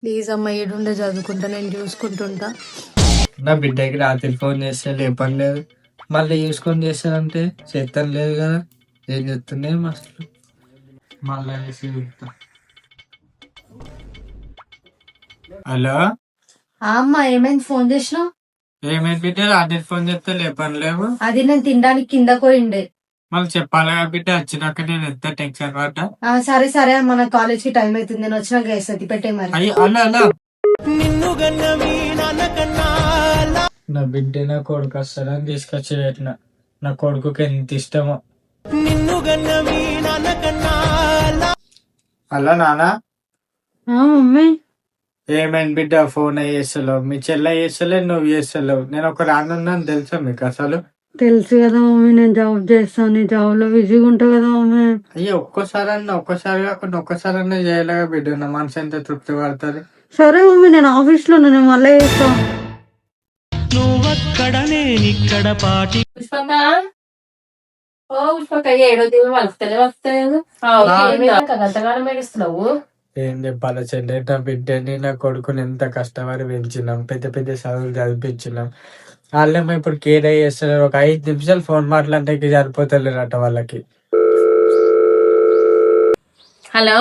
Please అమ్మ ఏడుండే చదువుకుంటా, నేను చూసుకుంటుంటా. నా బిడ్డకి రాత్రి ఫోన్ చేస్తే లేపని లేదు, మళ్ళీ చూసుకొని చేస్తానంటే చేస్తాను లేదు కదా. ఏం చెప్తున్నాయి అసలు. మళ్ళీ వేసి చూస్తా. హలో అమ్మ ఏమైంది, ఫోన్ చేసినావు? ఏమైంది బిడ్డ, రాత్రి ఫోన్ చేస్తే లేపని లేవు. అది నేను తినడానికి కింద పోయిండే. మళ్ళీ చెప్పాలి కదా బిడ్డ, వచ్చినాక నేను ఎంత టెన్షన్ పడ్డా. సరే సరే, మన కాలేజ్ కి టైం అవుతుంది, నేను వచ్చినాక వేస్తుంది, పెట్టే మరి. అయ్యో అలా అలా నా బిడ్డ నా కొడుకు వస్తాడని తీసుకొచ్చి పెట్టిన. నా కొడుకుకి ఎంత ఇష్టమో. హలో నానా. మమ్మీ ఏమైంది బిడ్డ, ఫోన్ చేస్తలేవు, మీ చెల్లె చేస్తలేదు, నువ్వు చేస్తలేవు. నేను ఒక రానున్నాను తెలుసా మీకు అసలు. తెలుసు కదా మమ్మీ, నేను జాబ్ చేస్తాను, జాబ్ లో బిజీగా ఉంటా కదా మమ్మీ. అయ్యో ఒక్కసారి కాకుండా ఒక్కసారన్నా చేయలేగా బిడ్డ, నా మనసు ఎంత తృప్తి పడుతుంది. సరే మమ్మీ, నేను ఆఫీస్ లో నేను మళ్ళీ చేస్తా. పుష్పక ఓ పుష్పక, ఏడో దీవులు వలుపుతలేదు గంటగానం ఏడుస్తున్నావు. ఏం చెప్పాలి చెల్లె, నా బిడ్డని నా కొడుకుని ఎంత కష్టపడి పెంచినాం, పెద్ద పెద్ద చదువులు చదివించినాం. వాళ్ళేమో ఇప్పుడు కేర్ చేస్తున్నారు. ఒక 5 నిమిషాలు ఫోన్ మాట్లాడితే సరిపోతలేరట వాళ్ళకి. హలో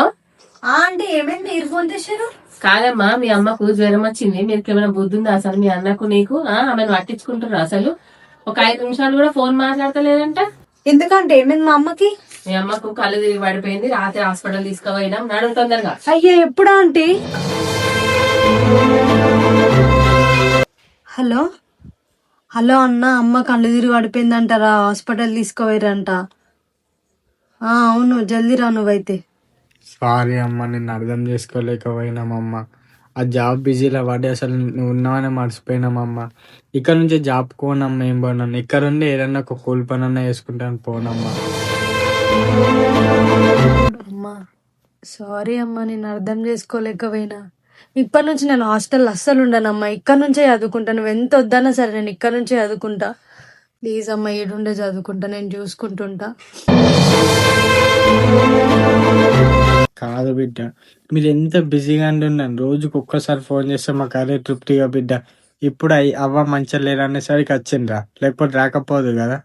ఆంటీ, ఏమైంది, మీరు ఫోన్ చేశారు? కాదమ్మా, మీ అమ్మకు జ్వరం వచ్చింది, మీకు ఏమైనా బుద్ధి ఉందా అసలు? మీ అన్నకు నీకు ఆమెను పట్టించుకుంటారు అసలు? ఒక 5 నిమిషాలు కూడా ఫోన్ మాట్లాడతలేదంట. ఎందుకంటే ఏమైంది మా అమ్మకి? మీ అమ్మకు కళ్ళు తిరిగి పడిపోయింది, రాత్రి హాస్పిటల్ తీసుకుపోయినాం. నడుము తొందరగా. అయ్యో, ఎప్పుడా ఆంటీ? హలో హలో అన్న, అమ్మ కళ్ళు తిరిగి పడిపోయిందంటారా, హాస్పిటల్ తీసుకుపోయారంట. అవును, జల్దీ రా నువ్వైతే. సారీ అమ్మ, నిన్ను అర్థం చేసుకోలేకపోయినామమ్మ. ఆ జాబ్ బిజీలో పడి అసలు నువ్వు ఉన్నావని మర్చిపోయినామమ్మ. ఇక్కడ నుంచి జాబ్ పోనమ్మా, ఏం పోనాను. ఇక్కడ ఉండి ఏదన్నా ఒక కూలి పని అన్నా వేసుకుంటాను పోనమ్మా. అమ్మా సారీ అమ్మా, నేను అర్థం చేసుకోలేకపోయినా. ఇప్పటి నుంచి నేను హాస్టల్ అస్సలు ఉండనమ్మా, ఇక్కడ నుంచే చదువుకుంటా. నువ్వు ఎంత వద్దన్నా సరే నేను ఇక్కడ నుంచే చదువుకుంటా. ప్లీజ్ అమ్మా, ఏడుండే చదువుకుంటా, నేను చూసుకుంటుంటా. కాదు బిడ్డ, మీరు ఎంత బిజీగా అంటున్నాను. రోజుకి ఒక్కసారి ఫోన్ చేస్తే మాకు అదే తృప్తిగా బిడ్డ. ఇప్పుడు అవ్వ మంచిగా లేరనేసరికి వచ్చిండ్రా, లేకపోతే రాకపోదు కదా.